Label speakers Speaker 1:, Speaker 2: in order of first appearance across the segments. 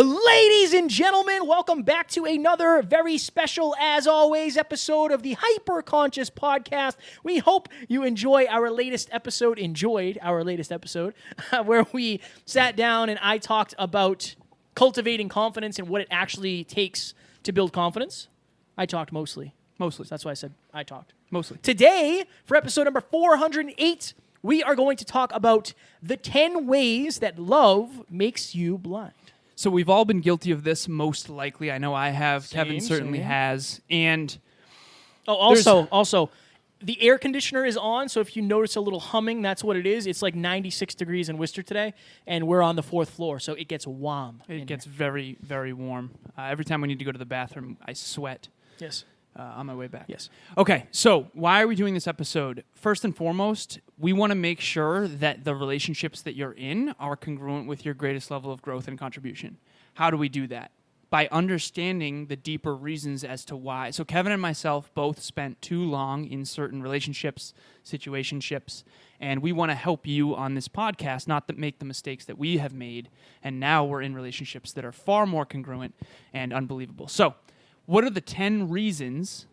Speaker 1: Ladies and gentlemen, welcome back to another very special, as always, episode of the Hyper Conscious Podcast. We hope you enjoyed our latest episode, where we sat down and I talked about cultivating confidence and what it actually takes to build confidence. I talked mostly. That's why I said I talked.
Speaker 2: Mostly.
Speaker 1: Today, for episode number 408, we are going to talk about the 10 ways that love makes you blind.
Speaker 2: So we've all been guilty of this, most likely. I know I have. Kevin certainly has. And
Speaker 1: also, the air conditioner is on, so if you notice a little humming, that's what it is. It's like 96 degrees in Worcester today, and we're on the 4th floor, so it gets warm.
Speaker 2: It gets very, very warm. Every time we need to go to the bathroom, I sweat.
Speaker 1: Yes.
Speaker 2: On my way back.
Speaker 1: Yes.
Speaker 2: Okay, so why are we doing this episode? First and foremost, we want to make sure that the relationships that you're in are congruent with your greatest level of growth and contribution. How do we do that? By understanding the deeper reasons as to why. So Kevin and myself both spent too long in certain relationships, situationships, and we want to help you on this podcast not to make the mistakes that we have made, and now we're in relationships that are far more congruent and unbelievable. So, what are the 10 reasons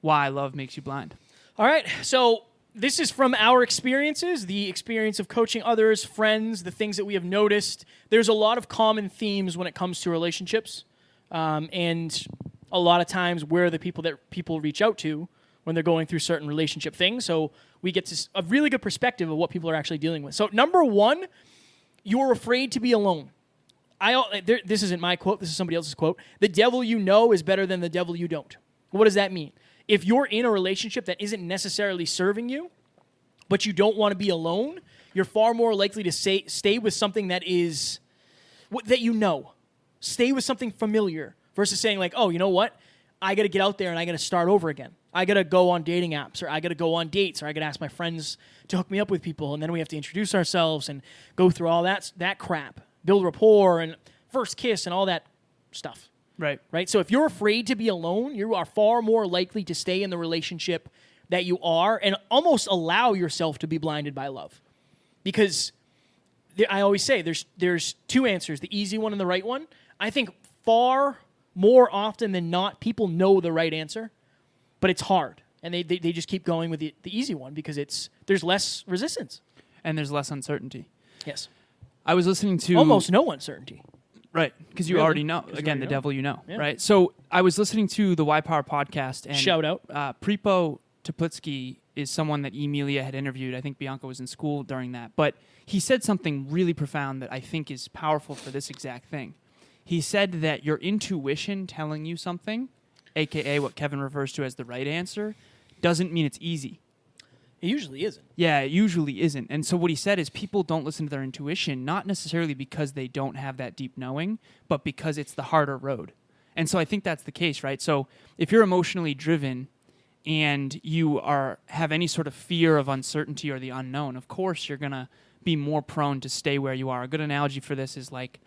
Speaker 2: why love makes you blind?
Speaker 1: All right, so this is from our experiences, the experience of coaching others, friends, the things that we have noticed. There's a lot of common themes when it comes to relationships, and a lot of times we're the people that people reach out to when they're going through certain relationship things, so we get a really good perspective of what people are actually dealing with. So number one, you're afraid to be alone. This isn't my quote. This is somebody else's quote. The devil you know is better than the devil you don't. What does that mean? If you're in a relationship that isn't necessarily serving you, but you don't want to be alone, you're far more likely to stay with something that is that you know. Stay with something familiar versus saying like, oh, you know what? I got to get out there and I got to start over again. I got to go on dating apps, or I got to go on dates, or I got to ask my friends to hook me up with people, and then we have to introduce ourselves and go through all that crap. Build rapport and first kiss and all that stuff.
Speaker 2: Right.
Speaker 1: So if you're afraid to be alone, you are far more likely to stay in the relationship that you are and almost allow yourself to be blinded by love. Because I always say there's two answers, the easy one and the right one. I think far more often than not, people know the right answer, but it's hard. And they just keep going with the easy one because there's less resistance.
Speaker 2: And there's less uncertainty.
Speaker 1: Yes.
Speaker 2: I was listening to...
Speaker 1: Almost no uncertainty.
Speaker 2: Right, because you
Speaker 1: Really?
Speaker 2: already know.
Speaker 1: Because
Speaker 2: Again,
Speaker 1: you
Speaker 2: the
Speaker 1: already know.
Speaker 2: devil you know,
Speaker 1: Yeah.
Speaker 2: right? So I was listening to the Y Power podcast. And
Speaker 1: Shout out.
Speaker 2: Prepo Toputsky is someone that Emilia had interviewed. I think Bianca was in school during that. But he said something really profound that I think is powerful for this exact thing. He said that your intuition telling you something, a.k.a. what Kevin refers to as the right answer, doesn't mean it's easy.
Speaker 1: It usually isn't.
Speaker 2: Yeah, it usually isn't. And so what he said is people don't listen to their intuition, not necessarily because they don't have that deep knowing, but because it's the harder road. And so I think that's the case, right? So if you're emotionally driven and you have any sort of fear of uncertainty or the unknown, of course you're going to be more prone to stay where you are. A good analogy for this is like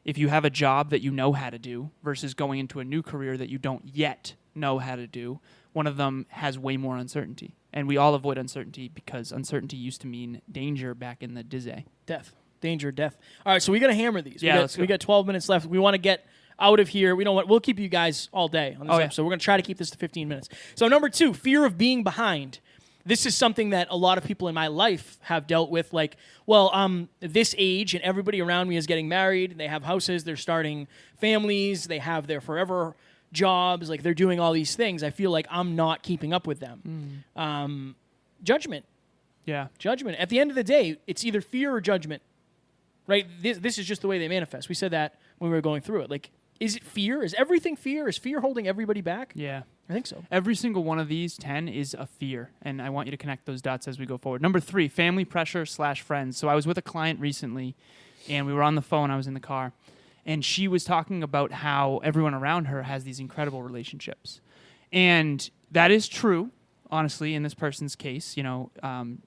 Speaker 2: if you have a job that you know how to do versus going into a new career that you don't yet know how to do, one of them has way more uncertainty. And we all avoid uncertainty because uncertainty used to mean danger back in the Dizzy.
Speaker 1: Death. Danger, death. All right, so we got to hammer these.
Speaker 2: Yeah,
Speaker 1: we got 12 minutes left. We want to get out of here. We'll keep you guys all day on this episode. We're going to try to keep this to 15 minutes. So number 2, fear of being behind. This is something that a lot of people in my life have dealt with. Like, this age and everybody around me is getting married. They have houses. They're starting families. They have their forever jobs, like they're doing all these things. I feel like I'm not keeping up with them. Judgment.
Speaker 2: Yeah.
Speaker 1: Judgment. At the end of the day, it's either fear or judgment, right? This is just the way they manifest. We said that when we were going through it. Like, is it fear? Is everything fear? Is fear holding everybody back?
Speaker 2: Yeah.
Speaker 1: I think so.
Speaker 2: Every single one of these 10 is a fear, and I want you to connect those dots as we go forward. Number 3, family pressure / friends. So I was with a client recently, and we were on the phone. I was in the car. And she was talking about how everyone around her has these incredible relationships. And that is true, honestly, in this person's case. You know,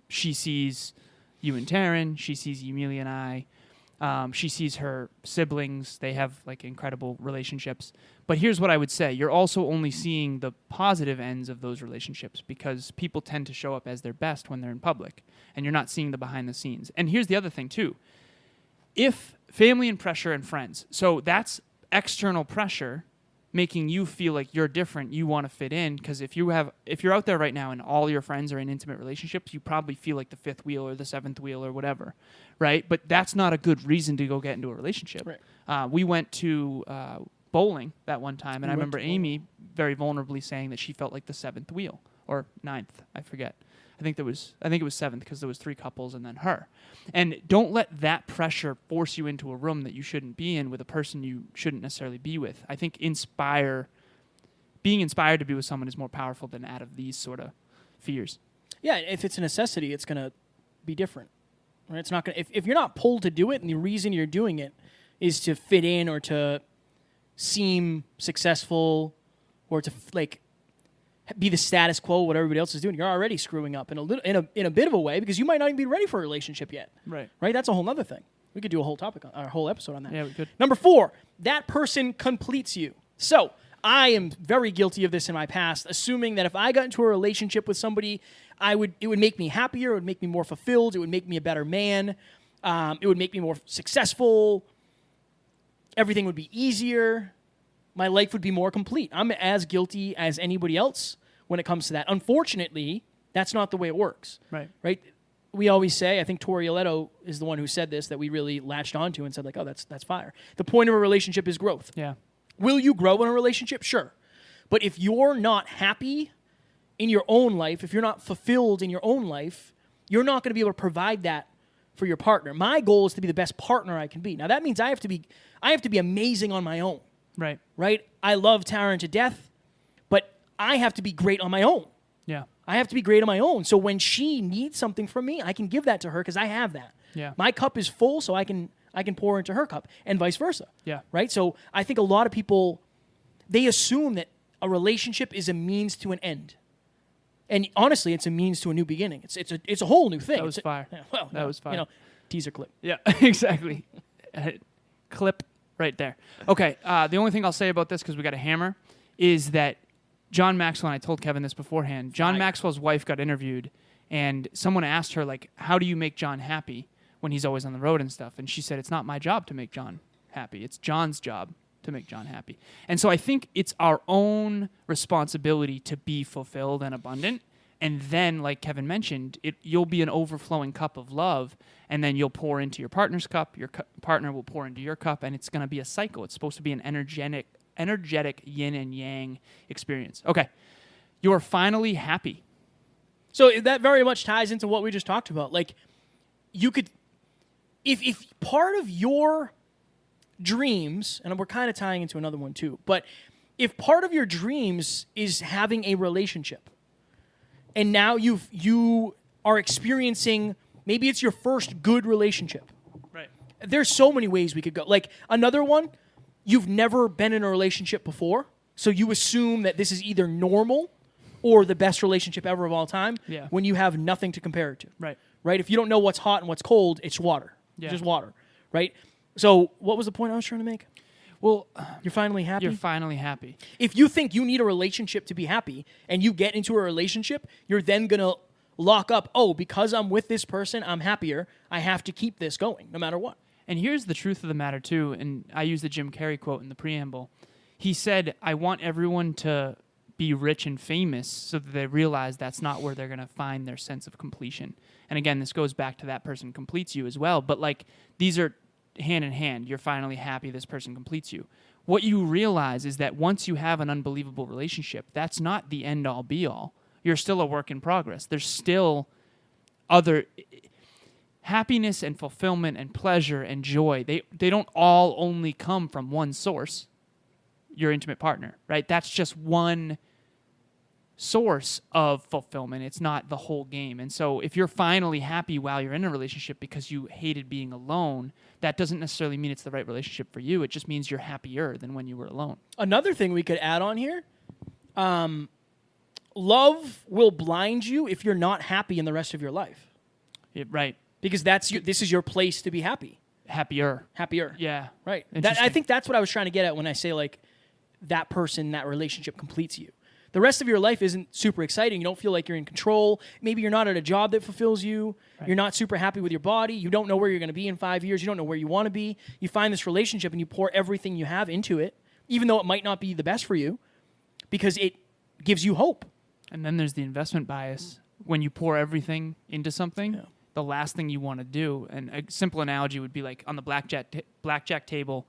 Speaker 2: she sees you and Taryn. She sees Emilia and I. She sees her siblings. They have, like, incredible relationships. But here's what I would say. You're also only seeing the positive ends of those relationships because people tend to show up as their best when they're in public. And you're not seeing the behind the scenes. And here's the other thing, too. If family and pressure and friends. So that's external pressure making you feel like you're different, you want to fit in, because if you're out there right now and all your friends are in intimate relationships, you probably feel like the fifth wheel or the seventh wheel or whatever, right? But that's not a good reason to go get into a relationship.
Speaker 1: Right.
Speaker 2: We went to bowling that one time, and I remember Amy very vulnerably saying that she felt like the seventh wheel or ninth, I forget. I think it was seventh because there was 3 couples and then her. And don't let that pressure force you into a room that you shouldn't be in with a person you shouldn't necessarily be with. I think being inspired to be with someone is more powerful than out of these sort of fears.
Speaker 1: Yeah, if it's a necessity, it's gonna be different. Right? It's not gonna if you're not pulled to do it, and the reason you're doing it is to fit in or to seem successful or to be the status quo, what everybody else is doing, you're already screwing up in a bit of a way, because you might not even be ready for a relationship yet.
Speaker 2: Right.
Speaker 1: That's a whole other thing. We could do a whole whole episode on that.
Speaker 2: Yeah, we could.
Speaker 1: Number 4, that person completes you. So I am very guilty of this in my past, assuming that if I got into a relationship with somebody, it would make me happier, it would make me more fulfilled, it would make me a better man, it would make me more successful, everything would be easier, my life would be more complete. I'm as guilty as anybody else when it comes to that. Unfortunately, that's not the way it works. Right? We always say, I think Tori Aletto is the one who said this, that we really latched onto and said, like, oh, that's fire. The point of a relationship is growth.
Speaker 2: Yeah.
Speaker 1: Will you grow in a relationship? Sure. But if you're not happy in your own life, if you're not fulfilled in your own life, you're not going to be able to provide that for your partner. My goal is to be the best partner I can be. Now, that means I have to be amazing on my own. Right? I love Taryn to death, but I have to be great on my own.
Speaker 2: Yeah.
Speaker 1: I have to be great on my own. So when she needs something from me, I can give that to her because I have that.
Speaker 2: Yeah.
Speaker 1: My cup is full, so I can pour into her cup, and vice versa.
Speaker 2: Yeah.
Speaker 1: Right? So I think a lot of people, they assume that a relationship is a means to an end. And honestly, it's a means to a new beginning. It's a whole new thing.
Speaker 2: That was fire. That was fire.
Speaker 1: Teaser clip.
Speaker 2: Yeah, exactly. Clip right there. Okay, the only thing I'll say about this, because we got a hammer, is that John Maxwell, and I told Kevin this beforehand, John Maxwell's wife got interviewed, and someone asked her, like, how do you make John happy when he's always on the road and stuff? And she said, it's not my job to make John happy. It's John's job to make John happy. And so I think it's our own responsibility to be fulfilled and abundant. And then, like Kevin mentioned, you'll be an overflowing cup of love, and then you'll pour into your partner's cup, your partner will pour into your cup, and it's going to be a cycle. It's supposed to be an energetic yin and yang experience. Okay, you're finally happy.
Speaker 1: So that very much ties into what we just talked about. Like, you could, if part of your dreams, and we're kind of tying into another one too, but if part of your dreams is having a relationship, and now you are experiencing, maybe it's your first good relationship.
Speaker 2: Right.
Speaker 1: There's so many ways we could go. Like, another one, you've never been in a relationship before, so you assume that this is either normal or the best relationship ever of all time, when you have nothing to compare it to. Right? If you don't know what's hot and what's cold, it's water.
Speaker 2: Yeah.
Speaker 1: Just water. Right? So what was the point I was trying to make?
Speaker 2: Well,
Speaker 1: you're finally happy?
Speaker 2: You're finally happy.
Speaker 1: If you think you need a relationship to be happy, and you get into a relationship, you're then going to lock up, oh, because I'm with this person, I'm happier, I have to keep this going, no matter what.
Speaker 2: And here's the truth of the matter, too, and I use the Jim Carrey quote in the preamble. He said, I want everyone to be rich and famous so that they realize that's not where they're going to find their sense of completion. And again, this goes back to that person completes you as well, but like, these are hand in hand. You're finally happy this person completes you. What you realize is that once you have an unbelievable relationship, that's not the end-all, be-all. You're still a work in progress. There's still other happiness and fulfillment and pleasure and joy. They don't all only come from one source, your intimate partner, right? That's just one source of fulfillment. It's not the whole game. And so if you're finally happy while you're in a relationship because you hated being alone, that doesn't necessarily mean it's the right relationship for you. It just means you're happier than when you were alone. Another
Speaker 1: thing we could add on here, love will blind you if you're not happy in the rest of your life.
Speaker 2: Right.
Speaker 1: Because this is your place to be happy.
Speaker 2: Happier.
Speaker 1: Yeah. Right.
Speaker 2: I
Speaker 1: think that's what I was trying to get at when I say, like, that person, that relationship completes you. the rest of your life isn't super exciting. You don't feel like you're in control. Maybe you're not at a job that fulfills you. Right. You're not super happy with your body. You don't know where you're going to be in 5 years. You don't know where you want to be. You find this relationship and you pour everything you have into it, even though it might not be the best for you, because it gives you hope.
Speaker 2: And then there's the investment bias. When you pour everything into something, the last thing you want to do, and a simple analogy would be like on the blackjack table,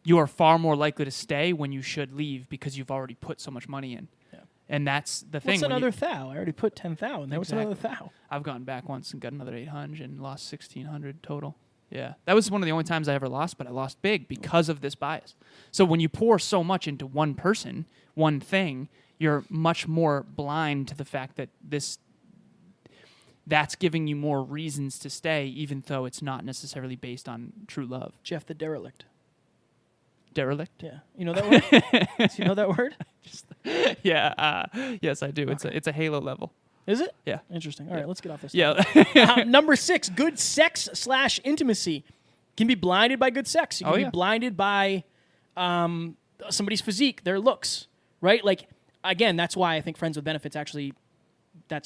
Speaker 2: you are far more likely to stay when you should leave because you've already put so much money in. Yeah. And that's the thing.
Speaker 1: What's another thou? I already put 10,000. What's another thou?
Speaker 2: I've gone back once and got another 800 and lost 1,600 total. Yeah. That was one of the only times I ever lost, but I lost big because of this bias. So when you pour so much into one person, one thing, you're much more blind to the fact that that's giving you more reasons to stay, even though it's not necessarily based on true love.
Speaker 1: Jeff the derelict.
Speaker 2: Derelict?
Speaker 1: Yeah. You know that word? Do you know that word?
Speaker 2: Yeah. Yes, I do. Okay. It's a Halo level.
Speaker 1: Is it?
Speaker 2: Yeah.
Speaker 1: Interesting. All right, let's get off this.
Speaker 2: Yeah.
Speaker 1: Number 6, good sex/intimacy. Can be blinded by good sex. You can be blinded by somebody's physique, their looks, right? Like, again, that's why I think friends with benefits actually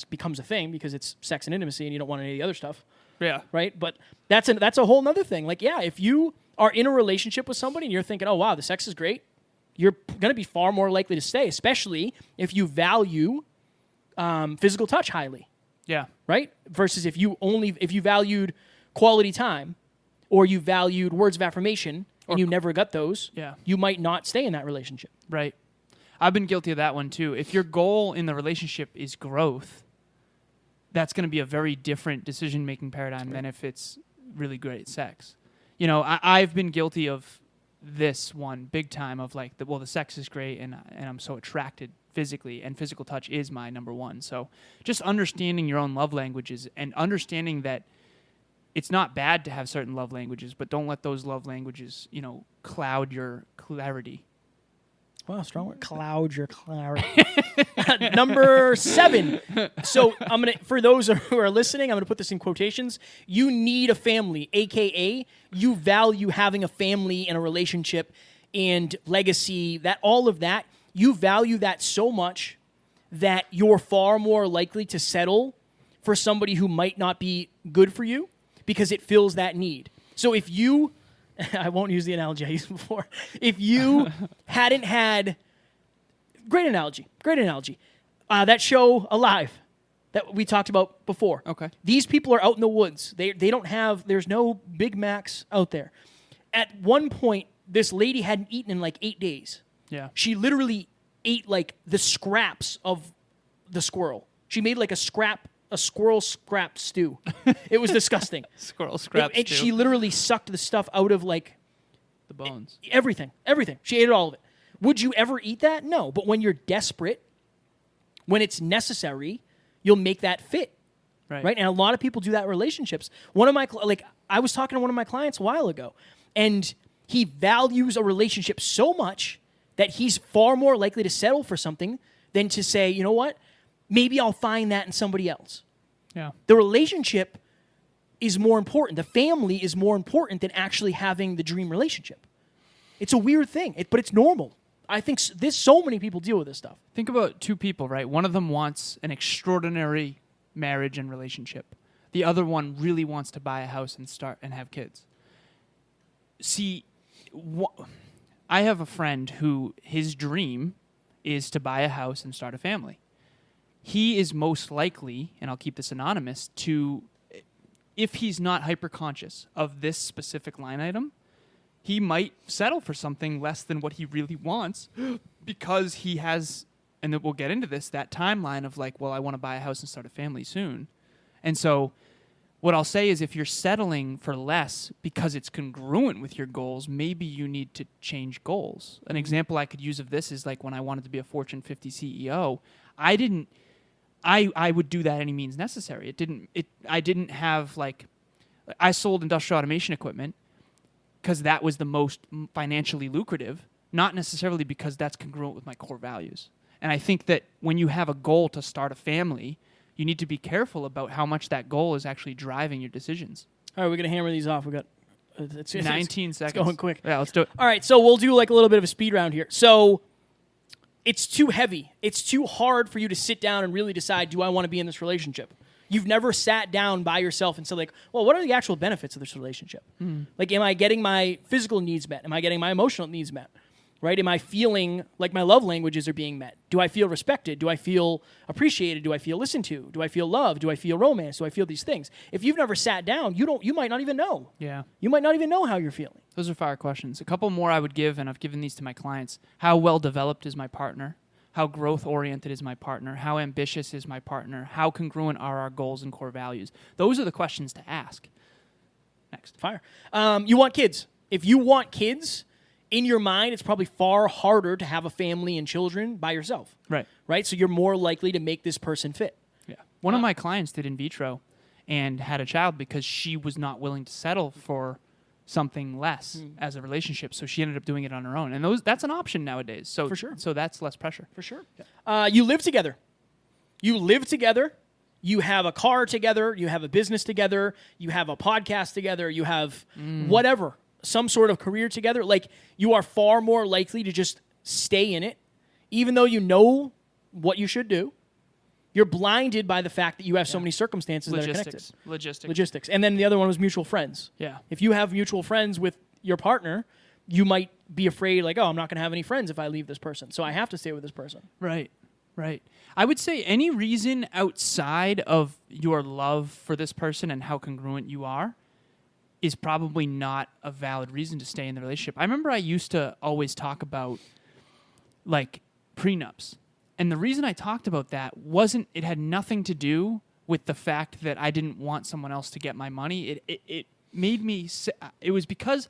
Speaker 1: becomes a thing, because it's sex and intimacy and you don't want any of the other stuff.
Speaker 2: Yeah.
Speaker 1: Right? But that's a whole nother thing. Like, yeah, if you are in a relationship with somebody and you're thinking, oh, wow, the sex is great, you're going to be far more likely to stay, especially if you value physical touch highly.
Speaker 2: Yeah.
Speaker 1: Right? Versus if you valued quality time or you valued words of affirmation and you never got those, you might not stay in that relationship.
Speaker 2: Right. I've been guilty of that one too. If your goal in the relationship is growth, that's going to be a very different decision-making paradigm than if it's really great sex. You know, I've been guilty of this one big time of like, the sex is great and I'm so attracted physically, and physical touch is my number one. So just understanding your own love languages and understanding that it's not bad to have certain love languages, but don't let those love languages, cloud your clarity.
Speaker 1: Wow, strong word. Cloud your clarity. Number 7. So for those who are listening, I'm gonna put this in quotations. You need a family, aka you value having a family and a relationship and legacy. All of that, you value that so much that you're far more likely to settle for somebody who might not be good for you because it fills that need. So if you I won't use the analogy I used before. If you hadn't had... Great analogy. That show, Alive, that we talked about before.
Speaker 2: Okay.
Speaker 1: These people are out in the woods. They don't have... There's no Big Macs out there. At one point, this lady hadn't eaten in like 8 days.
Speaker 2: Yeah.
Speaker 1: She literally ate like the scraps of the squirrel. She made like a squirrel scrap stew. It was disgusting.
Speaker 2: Squirrel scrap stew.
Speaker 1: She literally sucked the stuff out of like
Speaker 2: the bones.
Speaker 1: Everything. She ate all of it. Would you ever eat that? No. But when you're desperate, when it's necessary, you'll make that fit. Right? And a lot of people do that in relationships. I was talking to one of my clients a while ago, and he values a relationship so much that he's far more likely to settle for something than to say, you know what? Maybe I'll find that in somebody else.
Speaker 2: Yeah.
Speaker 1: The relationship is more important. The family is more important than actually having the dream relationship. It's a weird thing, but it's normal. I think so many people deal with this stuff.
Speaker 2: Think about two people, right? One of them wants an extraordinary marriage and relationship. The other one really wants to buy a house and start and have kids. See, I have a friend who his dream is to buy a house and start a family. He is most likely, and I'll keep this anonymous, if he's not hyper-conscious of this specific line item, he might settle for something less than what he really wants because he has, and then we'll get into this, that timeline of like, well, I want to buy a house and start a family soon. And so what I'll say is if you're settling for less because it's congruent with your goals, maybe you need to change goals. An example I could use of this is like when I wanted to be a Fortune 50 CEO, I would do that any means necessary. I didn't have like, I sold industrial automation equipment because that was the most financially lucrative, not necessarily because that's congruent with my core values. And I think that when you have a goal to start a family, you need to be careful about how much that goal is actually driving your decisions.
Speaker 1: All right, we're going to hammer these off. We got
Speaker 2: 19 seconds.
Speaker 1: It's going quick.
Speaker 2: Yeah, let's do it.
Speaker 1: All right, so we'll do like a little bit of a speed round here. So it's too heavy. It's too hard for you to sit down and really decide, do I want to be in this relationship? You've never sat down by yourself and said, like, well, what are the actual benefits of this relationship? Like, am I getting my physical needs met? Am I getting my emotional needs met? Right? Am I feeling like my love languages are being met? Do I feel respected? Do I feel appreciated? Do I feel listened to? Do I feel loved? Do I feel romance? Do I feel these things? If you've never sat down, you might not even know.
Speaker 2: Yeah.
Speaker 1: You might not even know how you're feeling.
Speaker 2: Those are fire questions. A couple more I would give, and I've given these to my clients. How well developed is my partner? How growth oriented is my partner? How ambitious is my partner? How congruent are our goals and core values? Those are the questions to ask. Next.
Speaker 1: Fire. You want kids. If you want kids, in your mind, it's probably far harder to have a family and children by yourself.
Speaker 2: Right.
Speaker 1: Right? So you're more likely to make this person fit.
Speaker 2: Yeah. One of my clients did in vitro and had a child because she was not willing to settle for something less as a relationship. So she ended up doing it on her own. And that's an option nowadays. So
Speaker 1: For sure.
Speaker 2: So that's less pressure.
Speaker 1: For sure. You live together. You live together. You have a car together. You have a business together. You have a podcast together. You have whatever. Some sort of career together. Like, you are far more likely to just stay in it, even though you know what you should do. You're blinded by the fact that you have so many circumstances that are connected. Logistics. And then the other one was mutual friends.
Speaker 2: Yeah.
Speaker 1: If you have mutual friends with your partner, you might be afraid, like, oh, I'm not going to have any friends if I leave this person, so I have to stay with this person.
Speaker 2: Right. I would say any reason outside of your love for this person and how congruent you are is probably not a valid reason to stay in the relationship. I remember I used to always talk about, like, prenups. And the reason I talked about that it had nothing to do with the fact that I didn't want someone else to get my money. It made me, it was because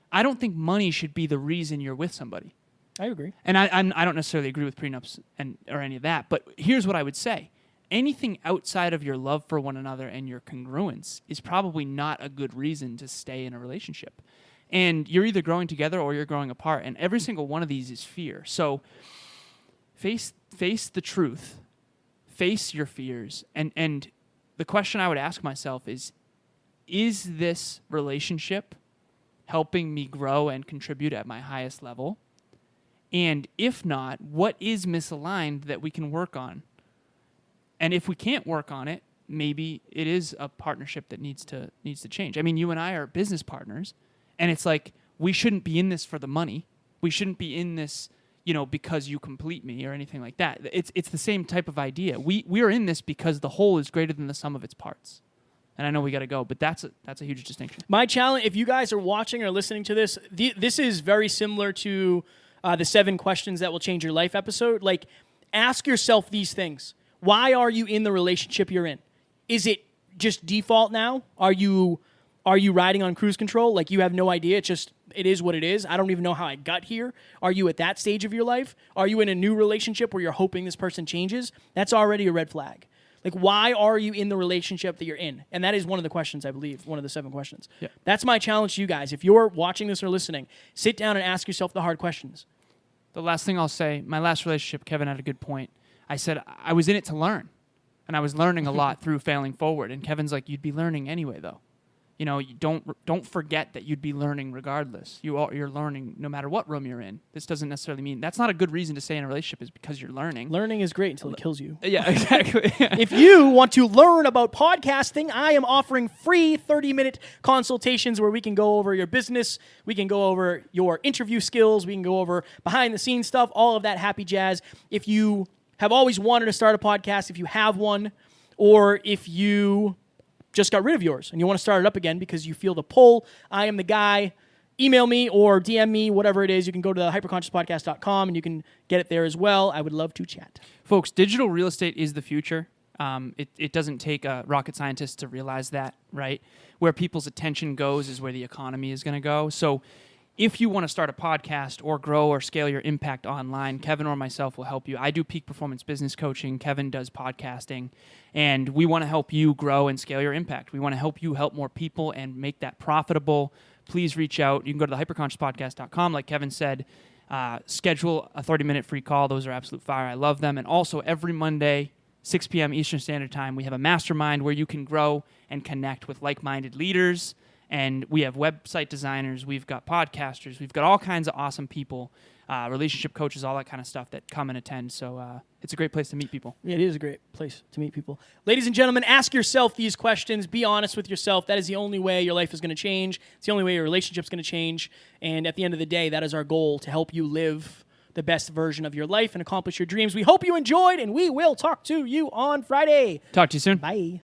Speaker 2: I don't think money should be the reason you're with somebody.
Speaker 1: I agree.
Speaker 2: And I don't necessarily agree with prenups or any of that, but here's what I would say. Anything outside of your love for one another and your congruence is probably not a good reason to stay in a relationship. And you're either growing together or you're growing apart, and every single one of these is fear. So face the truth, face your fears, and the question I would ask myself is this relationship helping me grow and contribute at my highest level? And if not, what is misaligned that we can work on? And if we can't work on it, maybe it is a partnership that needs to change. I mean, you and I are business partners, and it's like, we shouldn't be in this for the money. We shouldn't be in this, because you complete me or anything like that. It's the same type of idea. We are in this because the whole is greater than the sum of its parts. And I know we got to go, but that's a huge distinction.
Speaker 1: My challenge, if you guys are watching or listening to this, this is very similar to the 7 questions that will change your life episode. Like, ask yourself these things. Why are you in the relationship you're in? Is it just default now? Are you riding on cruise control? Like, you have no idea. It is what it is. I don't even know how I got here. Are you at that stage of your life? Are you in a new relationship where you're hoping this person changes? That's already a red flag. Like, why are you in the relationship that you're in? And that is one of the questions, I believe, one of the 7 questions.
Speaker 2: Yeah.
Speaker 1: That's my challenge to you guys. If you're watching this or listening, sit down and ask yourself the hard questions.
Speaker 2: The last thing I'll say, my last relationship, Kevin had a good point. I said I was in it to learn, and I was learning a lot through failing forward. And Kevin's like, you'd be learning anyway, though. You don't forget that you'd be learning regardless. You're learning no matter what room you're in. This doesn't necessarily mean that's not a good reason to stay in a relationship is because you're learning.
Speaker 1: Learning is great until it kills you.
Speaker 2: Yeah, exactly.
Speaker 1: If you want to learn about podcasting, I am offering free 30-minute consultations where we can go over your business, we can go over your interview skills, we can go over behind-the-scenes stuff, all of that happy jazz. If you have always wanted to start a podcast, if you have one, or if you just got rid of yours and you want to start it up again because you feel the pull, I am the guy. Email me or DM me, whatever it is. You can go to hyperconsciouspodcast.com and you can get it there as well. I would love to chat.
Speaker 2: Folks, digital real estate is the future. It doesn't take a rocket scientist to realize that, right? Where people's attention goes is where the economy is going to go. So if you want to start a podcast or grow or scale your impact online, Kevin or myself will help you. I do peak performance business coaching. Kevin does podcasting. And we want to help you grow and scale your impact. We want to help you help more people and make that profitable. Please reach out. You can go to the hyperconsciouspodcast.com. Like Kevin said, schedule a 30-minute free call. Those are absolute fire. I love them. And also every Monday, 6 p.m. Eastern Standard Time, we have a mastermind where you can grow and connect with like-minded leaders. And we have website designers, we've got podcasters, we've got all kinds of awesome people relationship coaches, all that kind of stuff that come and attend. So it's a great place to meet people.
Speaker 1: Yeah, it is a great place to meet people. Ladies and gentlemen, ask yourself these questions. Be honest with yourself. That is the only way your life is going to change. It's the only way your relationship's going to change. And at the end of the day, that is our goal, to help you live the best version of your life and accomplish your dreams. We hope you enjoyed, and we will talk to you on Friday.
Speaker 2: Talk to you soon.
Speaker 1: Bye.